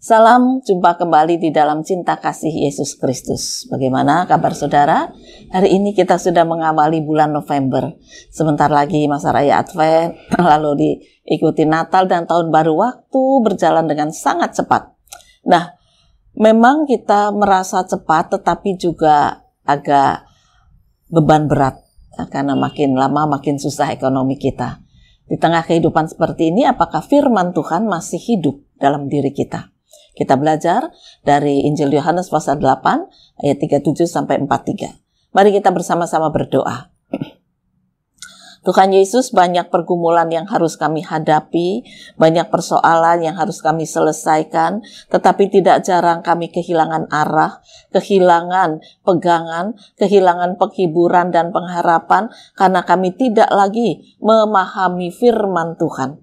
Salam jumpa kembali di dalam cinta kasih Yesus Kristus. Bagaimana kabar saudara? Hari ini kita sudah mengawali bulan November. Sebentar lagi masa raya Advent, lalu diikuti Natal dan Tahun Baru. Waktu berjalan dengan sangat cepat. Nah, memang kita merasa cepat tetapi juga agak beban berat. Karena makin lama makin susah ekonomi kita. Di tengah kehidupan seperti ini, apakah firman Tuhan masih hidup dalam diri kita? Kita belajar dari Injil Yohanes pasal 8 ayat 37-43. Mari kita bersama-sama berdoa. Tuhan Yesus, banyak pergumulan yang harus kami hadapi, banyak persoalan yang harus kami selesaikan, tetapi tidak jarang kami kehilangan arah, kehilangan pegangan, kehilangan penghiburan dan pengharapan karena kami tidak lagi memahami firman Tuhan.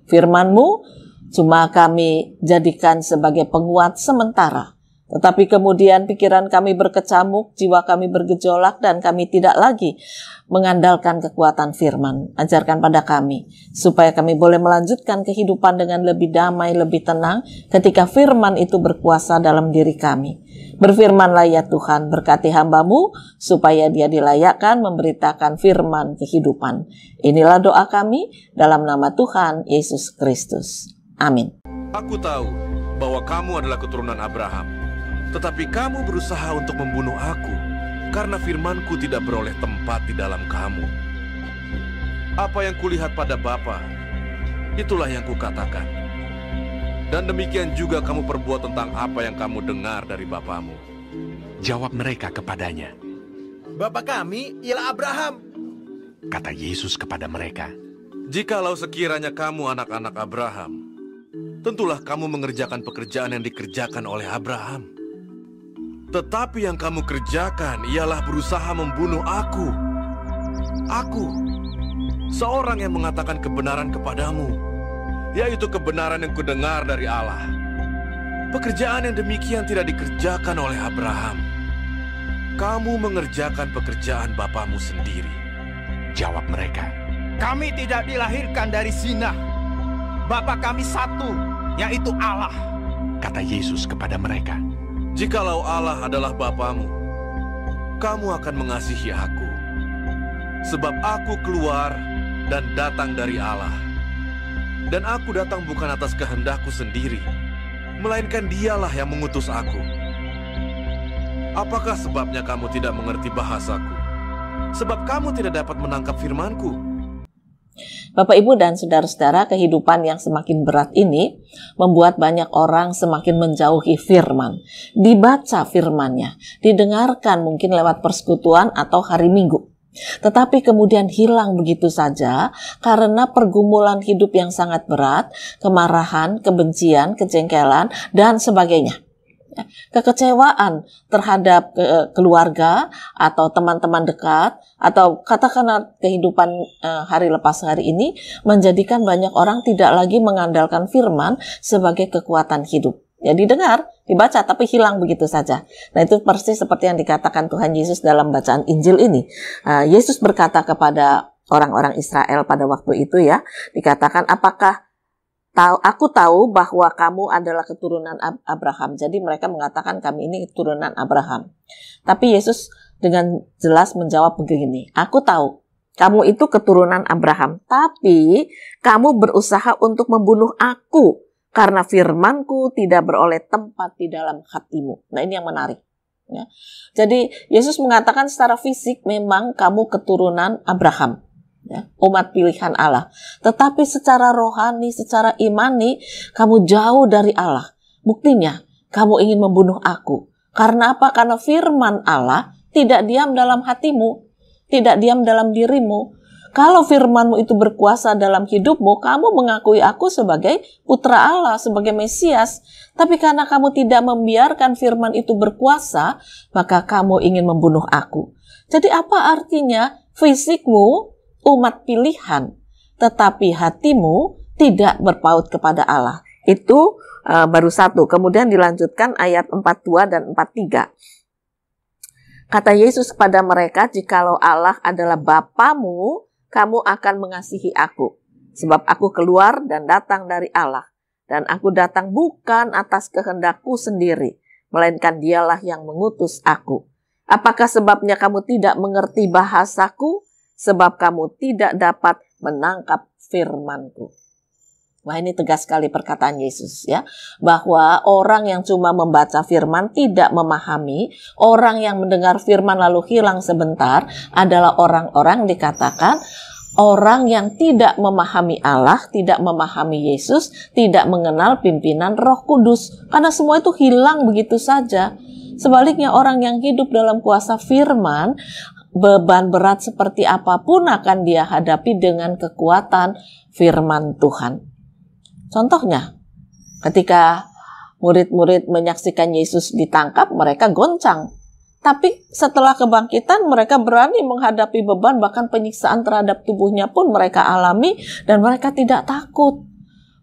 Firman-Mu cuma kami jadikan sebagai penguat sementara. Tetapi kemudian pikiran kami berkecamuk, jiwa kami bergejolak, dan kami tidak lagi mengandalkan kekuatan firman. Ajarkan pada kami, supaya kami boleh melanjutkan kehidupan dengan lebih damai, lebih tenang, ketika firman itu berkuasa dalam diri kami. Berfirmanlah ya Tuhan, berkati hamba-Mu, supaya dia dilayakkan memberitakan firman kehidupan. Inilah doa kami, dalam nama Tuhan Yesus Kristus. Amin. Aku tahu bahwa kamu adalah keturunan Abraham, tetapi kamu berusaha untuk membunuh aku karena firmanku tidak beroleh tempat di dalam kamu. Apa yang kulihat pada Bapa, itulah yang kukatakan. Dan demikian juga kamu perbuat tentang apa yang kamu dengar dari bapamu. Jawab mereka kepadanya, Bapa kami ialah Abraham. kata Yesus kepada mereka, Jikalau sekiranya kamu anak-anak Abraham, tentulah kamu mengerjakan pekerjaan yang dikerjakan oleh Abraham. Tetapi yang kamu kerjakan ialah berusaha membunuh aku. Aku, seorang yang mengatakan kebenaran kepadamu, yaitu kebenaran yang kudengar dari Allah. Pekerjaan yang demikian tidak dikerjakan oleh Abraham. Kamu mengerjakan pekerjaan bapamu sendiri. jawab mereka, Kami tidak dilahirkan dari zina. Bapa kami satu, yaitu Allah. kata Yesus kepada mereka, Jikalau Allah adalah bapamu, kamu akan mengasihi aku. Sebab aku keluar dan datang dari Allah. Dan aku datang bukan atas kehendakku sendiri, melainkan Dialah yang mengutus aku. Apakah sebabnya kamu tidak mengerti bahasaku? Sebab kamu tidak dapat menangkap firmanku. Bapak, Ibu, dan saudara-saudara, kehidupan yang semakin berat ini membuat banyak orang semakin menjauhi firman. Dibaca firmannya, didengarkan mungkin lewat persekutuan atau hari Minggu. Tetapi kemudian hilang begitu saja karena pergumulan hidup yang sangat berat, kemarahan, kebencian, kejengkelan, dan sebagainya. Kekecewaan terhadap keluarga atau teman-teman dekat atau katakanlah kehidupan hari lepas hari ini menjadikan banyak orang tidak lagi mengandalkan firman sebagai kekuatan hidup. Ya, didengar, dibaca, tapi hilang begitu saja. Nah, itu persis seperti yang dikatakan Tuhan Yesus dalam bacaan Injil ini. Yesus berkata kepada orang-orang Israel pada waktu itu, ya, dikatakan, apakah aku tahu bahwa kamu adalah keturunan Abraham. Jadi mereka mengatakan kami ini keturunan Abraham. Tapi Yesus dengan jelas menjawab begini, aku tahu kamu itu keturunan Abraham, tapi kamu berusaha untuk membunuh aku karena firmanku tidak beroleh tempat di dalam hatimu. Nah, ini yang menarik. Ya. Jadi Yesus mengatakan secara fisik memang kamu keturunan Abraham. Ya, umat pilihan Allah. Tetapi secara rohani, secara imani, kamu jauh dari Allah. Buktinya, kamu ingin membunuh aku. Karena apa? Karena firman Allah tidak diam dalam hatimu, tidak diam dalam dirimu. Kalau firman-Mu itu berkuasa dalam hidupmu, kamu mengakui aku sebagai putra Allah, sebagai Mesias. Tapi karena kamu tidak membiarkan firman itu berkuasa, maka kamu ingin membunuh aku. Jadi apa artinya fisikmu umat pilihan, tetapi hatimu tidak berpaut kepada Allah? Itu baru satu. Kemudian dilanjutkan ayat 42 dan 43. Kata Yesus kepada mereka, jikalau Allah adalah Bapamu, kamu akan mengasihi aku. Sebab aku keluar dan datang dari Allah. Dan aku datang bukan atas kehendakku sendiri, melainkan dialah yang mengutus aku. Apakah sebabnya kamu tidak mengerti bahasaku? Sebab kamu tidak dapat menangkap firmanku. Wah, ini tegas sekali perkataan Yesus ya, bahwa orang yang cuma membaca firman tidak memahami, orang yang mendengar firman lalu hilang sebentar adalah orang-orang dikatakan orang yang tidak memahami Allah, tidak memahami Yesus, tidak mengenal pimpinan Roh Kudus, karena semua itu hilang begitu saja. Sebaliknya orang yang hidup dalam kuasa firman, beban berat seperti apapun akan dia hadapi dengan kekuatan firman Tuhan. Contohnya, ketika murid-murid menyaksikan Yesus ditangkap, mereka goncang. Tapi setelah kebangkitan, mereka berani menghadapi beban, bahkan penyiksaan terhadap tubuhnya pun mereka alami, dan mereka tidak takut.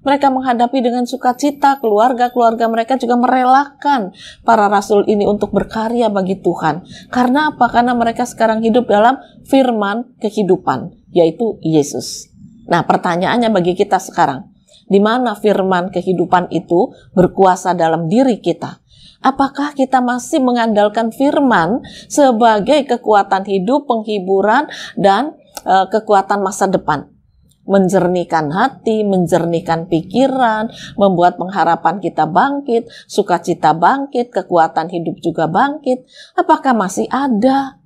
Mereka menghadapi dengan sukacita, keluarga-keluarga mereka juga merelakan para rasul ini untuk berkarya bagi Tuhan. Karena apa? Karena mereka sekarang hidup dalam firman kehidupan, yaitu Yesus. Nah, pertanyaannya bagi kita sekarang, di mana firman kehidupan itu berkuasa dalam diri kita? Apakah kita masih mengandalkan firman sebagai kekuatan hidup, penghiburan, dan kekuatan masa depan? Menjernihkan hati, menjernihkan pikiran, membuat pengharapan kita bangkit, sukacita bangkit, kekuatan hidup juga bangkit. Apakah masih ada?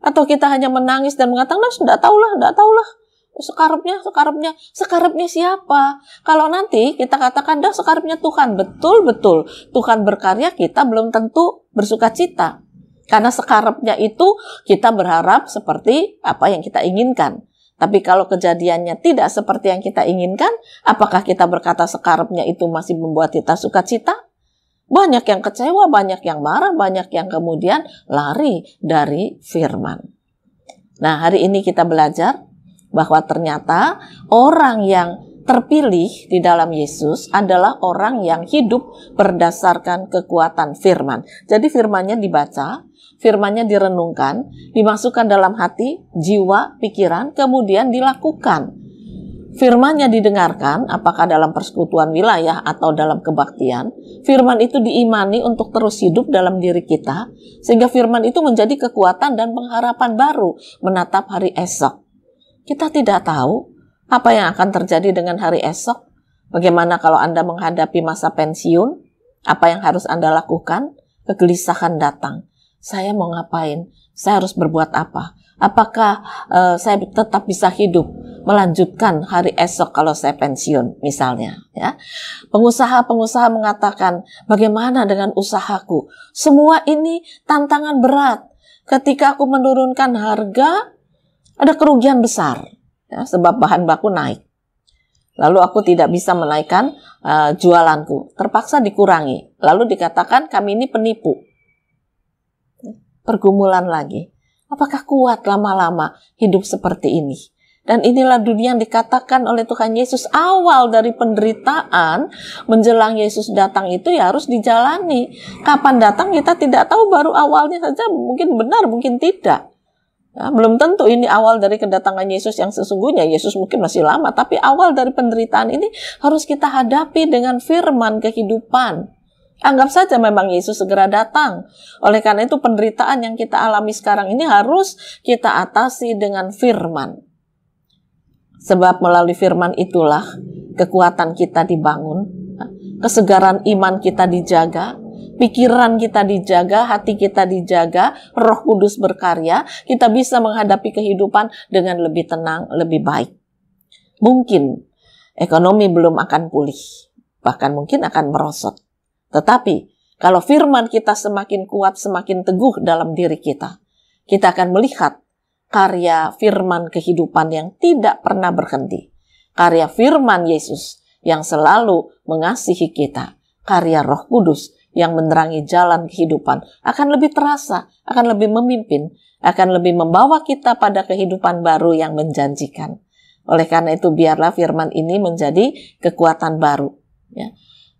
Atau kita hanya menangis dan mengatakan, nah, enggak tahulah. Sekarepnya siapa? Kalau nanti kita katakan dah sekarepnya Tuhan, betul Tuhan berkarya, kita belum tentu bersukacita. Karena sekarepnya itu kita berharap seperti apa yang kita inginkan. Tapi kalau kejadiannya tidak seperti yang kita inginkan, apakah kita berkata sekarepnya itu masih membuat kita sukacita? Banyak yang kecewa, banyak yang marah, banyak yang kemudian lari dari firman. Nah, hari ini kita belajar bahwa ternyata orang yang terpilih di dalam Yesus adalah orang yang hidup berdasarkan kekuatan firman. Jadi firmannya dibaca, firmannya direnungkan, dimasukkan dalam hati, jiwa, pikiran, kemudian dilakukan. Firmannya didengarkan, apakah dalam persekutuan wilayah atau dalam kebaktian. Firman itu diimani untuk terus hidup dalam diri kita, sehingga firman itu menjadi kekuatan dan pengharapan baru menatap hari esok. Kita tidak tahu apa yang akan terjadi dengan hari esok. Bagaimana kalau Anda menghadapi masa pensiun? Apa yang harus Anda lakukan? Kegelisahan datang. Saya mau ngapain? Saya harus berbuat apa? Apakah saya tetap bisa hidup melanjutkan hari esok kalau saya pensiun misalnya? Ya, pengusaha mengatakan, bagaimana dengan usahaku? Semua ini tantangan berat. Ketika aku menurunkan harga, ada kerugian besar, ya, sebab bahan baku naik. Lalu aku tidak bisa menaikkan jualanku, terpaksa dikurangi. Lalu dikatakan kami ini penipu. Pergumulan lagi. Apakah kuat lama-lama hidup seperti ini? Dan inilah dunia yang dikatakan oleh Tuhan Yesus, awal dari penderitaan menjelang Yesus datang itu ya harus dijalani. Kapan datang kita tidak tahu, baru awalnya saja mungkin benar, mungkin tidak. Ya, belum tentu ini awal dari kedatangan Yesus yang sesungguhnya. Yesus mungkin masih lama, tapi awal dari penderitaan ini harus kita hadapi dengan firman kehidupan. Anggap saja memang Yesus segera datang. Oleh karena itu penderitaan yang kita alami sekarang ini harus kita atasi dengan firman. Sebab melalui firman itulah kekuatan kita dibangun, kesegaran iman kita dijaga, pikiran kita dijaga, hati kita dijaga, Roh Kudus berkarya, kita bisa menghadapi kehidupan dengan lebih tenang, lebih baik. Mungkin ekonomi belum akan pulih, bahkan mungkin akan merosot. Tetapi kalau firman kita semakin kuat, semakin teguh dalam diri kita, kita akan melihat karya firman kehidupan yang tidak pernah berhenti. Karya firman Yesus yang selalu mengasihi kita. Karya Roh Kudus yang menerangi jalan kehidupan akan lebih terasa, akan lebih memimpin, akan lebih membawa kita pada kehidupan baru yang menjanjikan. Oleh karena itu biarlah firman ini menjadi kekuatan baru. Ya.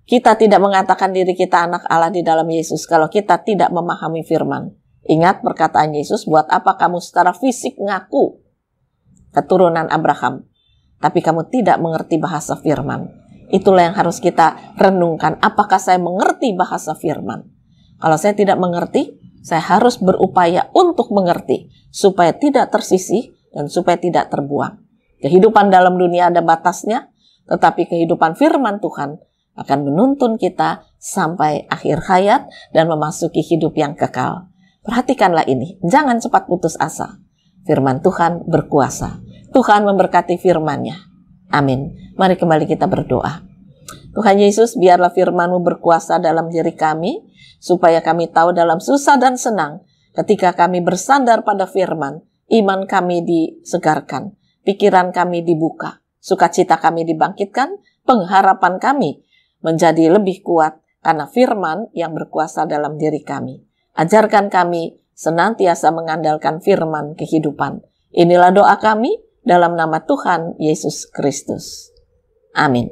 Kita tidak mengatakan diri kita anak Allah di dalam Yesus kalau kita tidak memahami firman. Ingat perkataan Yesus, buat apa kamu secara fisik ngaku keturunan Abraham, tapi kamu tidak mengerti bahasa firman. Itulah yang harus kita renungkan. Apakah saya mengerti bahasa firman? Kalau saya tidak mengerti, saya harus berupaya untuk mengerti supaya tidak tersisih dan supaya tidak terbuang. Kehidupan dalam dunia ada batasnya, tetapi kehidupan firman Tuhan akan menuntun kita sampai akhir hayat dan memasuki hidup yang kekal. Perhatikanlah ini, jangan cepat putus asa. Firman Tuhan berkuasa. Tuhan memberkati firman-Nya. Amin. Mari kembali kita berdoa. Tuhan Yesus, biarlah firman-Mu berkuasa dalam diri kami, supaya kami tahu dalam susah dan senang, ketika kami bersandar pada firman, iman kami disegarkan, pikiran kami dibuka, sukacita kami dibangkitkan, pengharapan kami menjadi lebih kuat karena firman yang berkuasa dalam diri kami. Ajarkan kami senantiasa mengandalkan firman kehidupan. Inilah doa kami dalam nama Tuhan Yesus Kristus. Amin.